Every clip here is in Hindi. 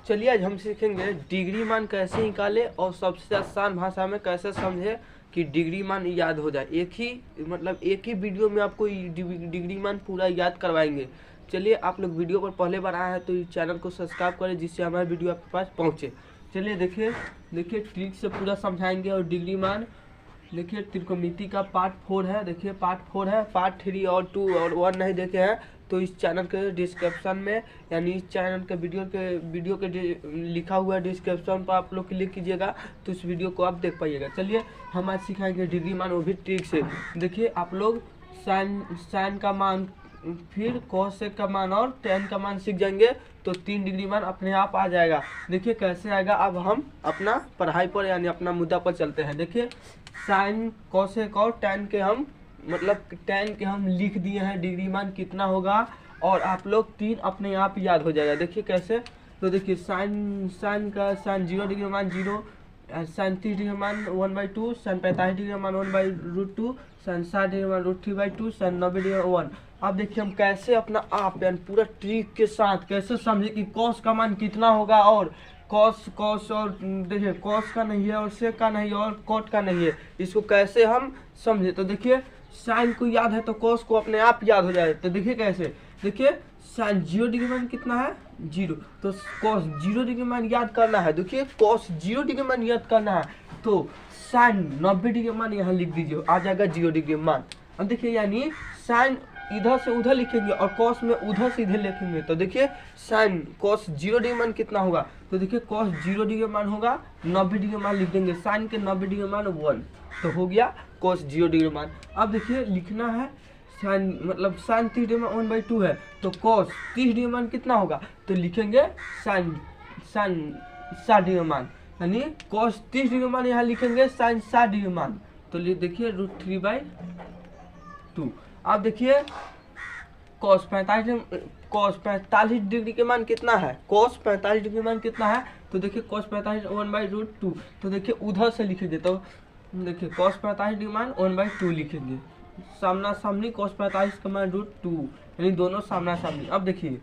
चलिए आज हम सीखेंगे डिग्री मान कैसे निकाले और सबसे आसान भाषा में कैसे समझे कि डिग्री मान याद हो जाए। एक ही वीडियो में आपको डिग्री मान पूरा याद करवाएंगे। चलिए आप लोग वीडियो पर पहले बार आए हैं तो इस चैनल को सब्सक्राइब करें जिससे हमारा वीडियो आपके पास पहुंचे। चलिए देखिए ट्रिक से पूरा समझाएंगे। और डिग्री मान देखिए त्रिकोणमिति का पार्ट 4 है। देखिए पार्ट 4 है, पार्ट 3 और 2 और 1 नहीं देखे हैं तो इस चैनल के डिस्क्रिप्शन में यानी इस चैनल के वीडियो के लिखा हुआ है डिस्क्रिप्शन पर आप लोग क्लिक कीजिएगा तो इस वीडियो को आप देख पाइएगा। चलिए हम आज सिखाएंगे डिग्री मान, वो भी ट्रिक से। देखिए आप लोग साइन का मान, फिर कोसेक का मान और tan का मान सीख जाएंगे तो 3 डिग्री मान अपने आप आ जाएगा। देखिए कैसे आएगा। अब हम अपना पढ़ाई पर यानी अपना मुद्दा पर चलते हैं। देखिए साइन कोसेक और tan के हम tan के हम लिख दिए हैं डिग्री मान कितना होगा और आप लोग 3 अपने आप याद हो जाएगा। देखिए कैसे। तो देखिए साइन का साइन 0 डिग्री मान 0, साइन 30 डिग्री मान 1/2, साइन 45 डिग्री मान 1/√2, साइन 60 डिग्री मान √3/2, साइन 90 डिग्री 1। अब देखिए हम कैसे अपना आप यानी पूरा ट्रिक के साथ कैसे समझे कि कॉस का मान कितना होगा और कॉस और देखिए कॉस का नहीं है और सेक का नहीं है और कॉट का नहीं है, इसको कैसे हम समझे। तो देखिए साइन को याद है तो कॉस को अपने आप याद हो जाए। तो देखिए कैसे। देखिए साइन 0 डिग्री मान कितना है 0, तो कॉस 0 डिग्री मान याद करना है। देखिए कॉस 0 डिग्री मान याद करना है तो साइन 90 डिग्री मान यहाँ लिख दीजिए, आ जाएगा 0 डिग्री मान। अब देखिए यानी साइन इधर से उधर लिखेंगे और कॉस में उधर से इधर लिखेंगे तो देखिए साइन कॉस 0 डिग्री मान कितना होगा। तो देखिए कॉस 0 डिग्री मान होगा 90 डिग्री मान लिख देंगे, साइन के 90 डिग्री मान 1 तो हो गया कॉस 0 डिग्री मान। अब देखिए लिखना है साइन साइन 30 डिग्री मान 1/2 है तो कॉस 30 डिग्री मान कितना होगा। तो लिखेंगे साइन 60 डिग्री मान यानी कॉस 30 डिग्री मान यहाँ लिखेंगे साइन 60 डिग्री मान। तो देखिए √3/2। अब देखिए कॉस 45 डिग्री के मान कितना है, कॉस 45 डिग्री मान कितना है। तो देखिए कॉस 45 1/√2 तो देखिए उधर से लिखेंगे तो देखिए कॉस 45 डिग्री मान 1/2 लिखेंगे, सामना सामनी कॉस 45 का मान √2 यानी दोनों सामना सामनी। अब देखिए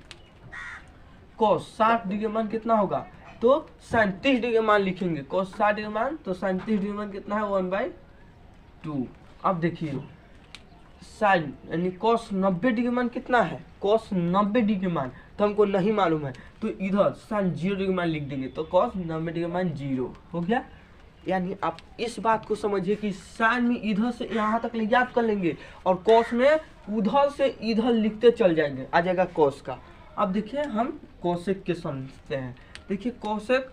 कॉस 60 डिग्री मान कितना होगा तो साइन 30 डिग्री मान लिखेंगे, कॉस 60 डिग्री मान तो साइन 30 डिग्री मान कितना है 1/2। अब देखिए साइन यानी कॉस 90 डिग्री मान कितना है, कॉस 90 डिग्री मान तो हमको नहीं मालूम है तो इधर साइन 0 डिग्री मान लिख देंगे तो कॉस 90 डिग्री मान 0 हो गया। यानी आप इस बात को समझिए कि साइन में इधर से यहाँ तक याद कर लेंगे और कॉस में उधर से इधर लिखते चल जाएंगे, आ जाएगा कॉस का। अब देखिए हम कोसेक के समझते हैं। देखिए कोसेक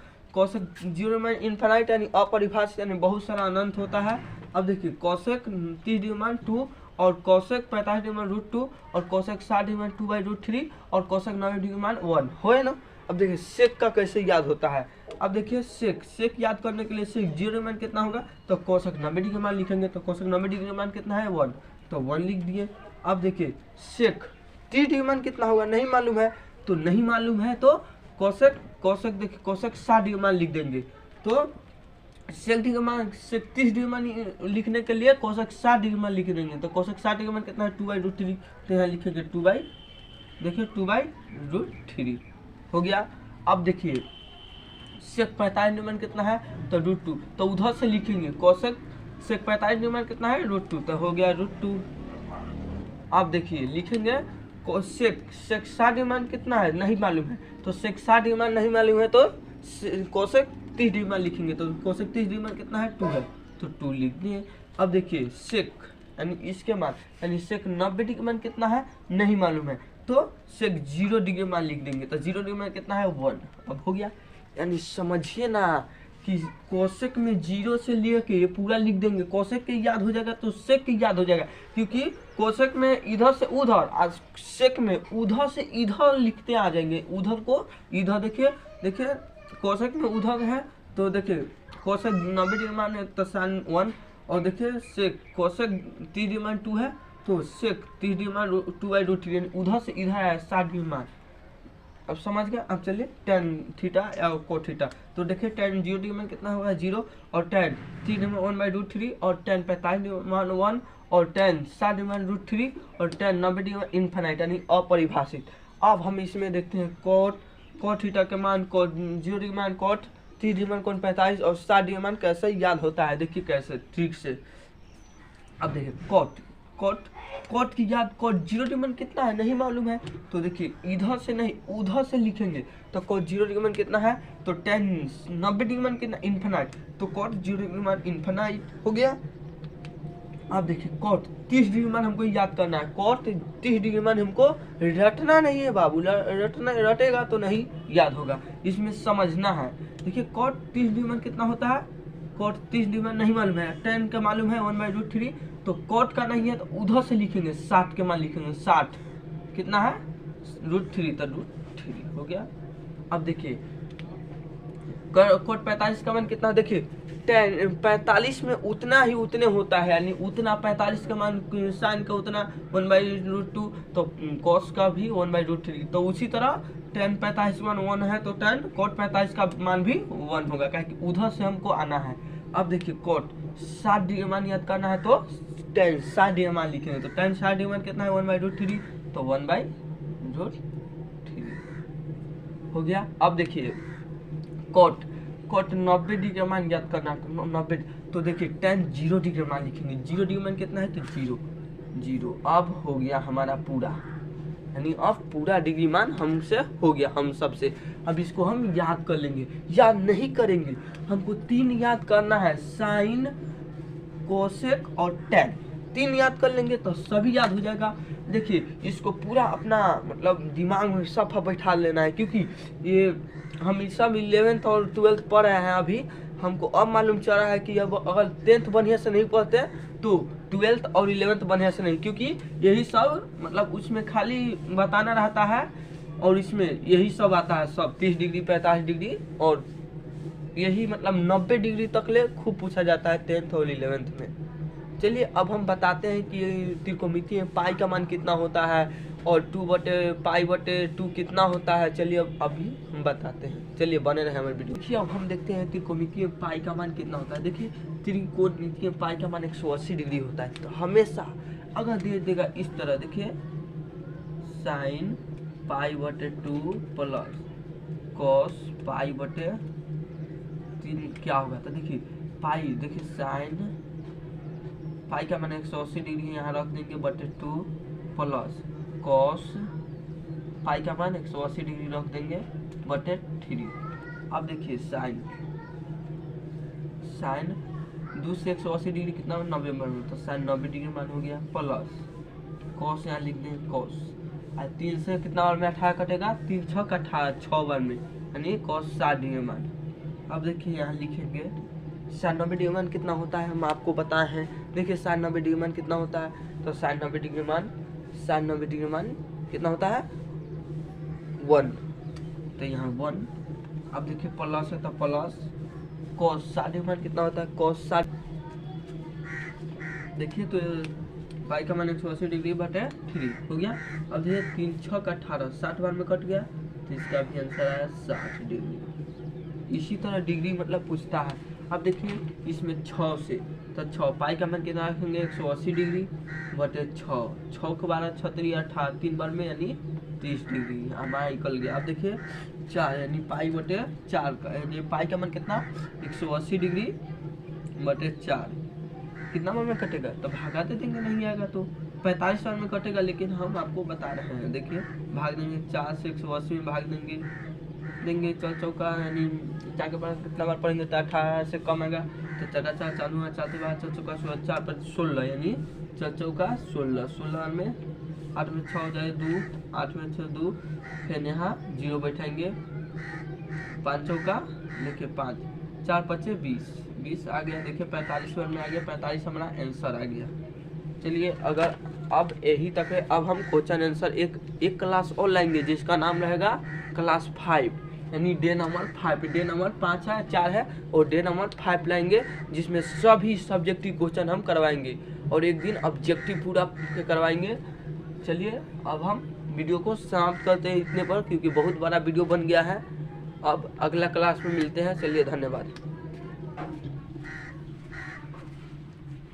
0 में इनफाइनाइट यानी अपरिभाषित यानी बहुत सारा अनंत होता है। अब देखिए कोसेक 30 डिग्री मान 2 और कोसेक 45 डिग्री मान √2 और कोसेक 60 डिग्री मान 2/√3 और कोसेक 90 डिग्री मान 1 हो ना। अब देखिए सेक का कैसे याद होता है। अब देखिए सेक याद करने के लिए सेक 0 मान कितना होगा तो कोसेक 90 डिग्री मान लिखेंगे तो कोसेक 90 डिग्री मान कितना है 1 तो 1 लिख दिए। अब देखिए सेक 30 डिग्री मान कितना होगा नहीं मालूम है तो नहीं मालूम है तो कोसेक देखिए कोसेक 60 डिग्री मान लिख देंगे तो सेक 30 डिग्री मान लिखने के लिए कोसेक 60 डिग्री मान लिख देंगे तो कोसेक 60 डिग्री मान कितना है 2/√3 तो यहाँ लिखेंगे 2/√3 हो गया। अब देखिए सेक 45 डिग्री मान कितना है तो √2 तो उधर से लिखेंगे कोसेक सेक 45 डिग्री मान कितना है √2 तो हो गया √2। अब देखिए लिखेंगे सेक 60 डिग्री मान कितना है नहीं मालूम है तो सेक 60 डिग्री मान नहीं मालूम है तो कोसेक 30 डिग्री मान लिखेंगे तो कोसेक 30 डिग्री मान कितना है 2 है तो 2 लिख दिए। अब देखिए सेक यानी इसके मान यानी सेक 90 डिग्री मान कितना है नहीं मालूम है तो सेक 0 डिग्री मान लिख देंगे तो 0 डिग्री मान कितना है 1। अब हो गया। यानी समझिए ना कि कोसेक में 0 से लेके ये पूरा लिख देंगे, कोसेक के याद हो जाएगा तो सेक के याद हो जाएगा क्योंकि कोसेक में इधर से उधर और सेक में उधर से इधर लिखते आ जाएंगे, उधर को इधर। देखिए कोसेक में उधर है तो देखिए कोसेक 90 डिग्री मान है तो साइन 1 और देखिए सेक कोसेक 30 डिग्री मान 2 है तो सेक 30 डिग्री मान 2/√3 उधर से इधर है 60 डिग्री मान। अब समझ गया। अब चलिए tan थीटा या कोट थीटा तो देखिए tan 0 डिग्री मान कितना होगा 0 और tan 30 डिग्री मान 1/√3 और tan 45 डिग्री मान 1 और tan 60 डिग्री मान √3 और tan 90 डिग्री मान इनफाइनाइट यानी अपरिभाषित। अब हम इसमें देखते हैं कोट कॉट थीटा के मान, कॉट 0 डिग्री मान, कॉट 30 डिग्री मान, कॉट 45 और 60 डिग्री मान कैसे याद होता है, देखिए कैसे ट्रिक से। अब देखिए कॉट की याद, कॉट 0 डिग्री मान कितना है नहीं मालूम है, तो देखिए इधर से नहीं उधर से लिखेंगे, तो कॉट 0 डिग्री मान कितना है, तो 90 डिग्री मान कितना, इन्फिनाइट, तो कॉट 0 डिग्री मान इन्फिनाइट हो गया। अब देखिए कॉट 30 डिग्री मान हमको याद करना है, कॉट 30 डिग्री मान हमको रटना नहीं है बाबू, रटेगा तो नहीं याद होगा, इसमें समझना है। देखिए कॉट 30 डिग्री मान कितना होता है, कॉट 30 डिग्री मान नहीं मालूम है, tan का मालूम है 1/√3, तो कॉट का नहीं है तो उधर से लिखेंगे 60 के मान लिखेंगे, 60 कितना है √3, तो √3 हो गया। अब देखिए कॉट 45 का मान कितना, देखिए 45 में उतना ही उतने होता है, यानी उतना 45 का मान साइन का उतना 1/√2, तो कॉस का भी 1/√3, तो उसी तरह tan 45 मान 1 है तो tan कॉट 45 का मान भी 1 होगा, क्योंकि उधर से हमको आना है। अब देखिए कॉट 60 डिग्री मान याद करना है तो tan 60 डिग्री मान लिखेंगे, तो tan 60 डिग्री मान कितना है 1/√3, तो 1/√3 हो गया। अब देखिए कॉट 90 डिग्री मान याद करना है, 90, तो देखिए tan 0 डिग्री मान लिखेंगे, 0 डिग्री मान कितना है तो 0। अब हो गया हमारा पूरा, यानी अब पूरा डिग्री मान हमसे हो गया, हम सबसे। अब इसको हम याद कर लेंगे, याद नहीं करेंगे, हमको 3 याद करना है, साइन कोसेक और tan, 3 याद कर लेंगे तो सभी याद हो जाएगा। देखिए इसको पूरा अपना मतलब दिमाग में सफा बैठा लेना है, क्योंकि ये हम सब 11th और 12th पढ़ रहे हैं, अभी हमको अब मालूम चल रहा है कि अब अगर 10th बढ़िया से नहीं पढ़ते तो 12th और 11th बढ़िया से नहीं, क्योंकि यही सब मतलब उसमें खाली बताना रहता है और इसमें यही सब आता है, सब 30 डिग्री 45 डिग्री और यही मतलब 90 डिग्री तक ले खूब पूछा जाता है 10th और 11th में। चलिए अब हम बताते हैं कि त्रिकोणमिति में पाई का मान कितना होता है और 2/π/2 कितना होता है। चलिए अब अभी हम बताते हैं, चलिए बने रहे हमारे वीडियो। देखिए अब हम देखते हैं त्रिकोणमिति में पाई का मान कितना होता है। देखिए त्रिकोणमिति में पाई का मान 180 डिग्री होता है, तो हमेशा अगर दे देगा इस तरह, देखिए sin π/2 प्लस cos π/3 क्या होगा, तो देखिए पाई, देखिए साइन पाई का मैंने 180 डिग्री यहाँ रख देंगे बटे 2 प्लस कॉस पाई का मान 180 डिग्री रख देंगे बटे 3। अब देखिए साइन 2 से 180 डिग्री कितना 90 मान, तो साइन 90 डिग्री मान हो गया, प्लस कॉस यहाँ लिख देंगे कॉस, और 3 से कितना बार में 18 कटेगा, 3 6 का 18 6 बार में, यानी कॉस 60 डिग्री मान। अब देखिए यहाँ लिखेंगे साइन 90 डिग्री मान कितना होता है, हम आपको बताए हैं। देखिए साइन 90 डिग्री मान कितना होता है, तो साइन 90 डिग्री मान कितना होता है 1, तो यहाँ 1। अब देखिए प्लस है तो प्लस कॉस 60 डिग्री मान कितना होता है, कॉस 60, देखिए तो पाई का मान 180 डिग्री बटे 3 हो गया। अब देखिए 3 6 का 18 60 बार में कट गया, तो इसका भी आंसर आया 60 डिग्री। इसी तरह डिग्री मतलब पूछता है। अब देखिए इसमें 6 से, तो 6 पाई का मान कितना रखेंगे 180 डिग्री बटे 6 के 12 36 18 3 बार में, यानी 30 डिग्री हमारा निकल गया। अब देखिए 4 यानी पाई बटे 4 का, यानी पाई का मान कितना 180 डिग्री बटे 4 कितना बार में कटेगा, तो भागाते देंगे नहीं आएगा तो 45 बार में कटेगा, लेकिन हम आपको बता रहे हैं। देखिए भाग देंगे 4 से 180 में भाग देंगे चल चौका, यानी 4 के बाद कितना बार पढ़ेंगे तो 18 से कम आएगा, तो 4 4 चालू है, 4 के बाद चल चौका 4 पर 16, यानी चल चौका 16 में 8 में 6 हो जाए 2, 8 में 6 2, फिर यहाँ 0 बैठाएंगे, 5 चौका देखिए 5 4 5 20 आ गया। देखिए 45 बार में आ गया, 45 हमारा आंसर आ गया। चलिए अगर अब यही तक है, अब हम क्वेश्चन आंसर एक क्लास और लाएंगे जिसका नाम रहेगा क्लास 5, यानी डे नंबर 5, डे नंबर 5 है 4 है और डे नंबर 5 लाएंगे, जिसमें सभी सब्जेक्टिव क्वेश्चन हम करवाएंगे और एक दिन ऑब्जेक्टिव पूरा करवाएंगे। चलिए अब हम वीडियो को समाप्त करते हैं इतने पर, क्योंकि बहुत बड़ा वीडियो बन गया है। अब अगला क्लास में मिलते हैं, चलिए धन्यवाद।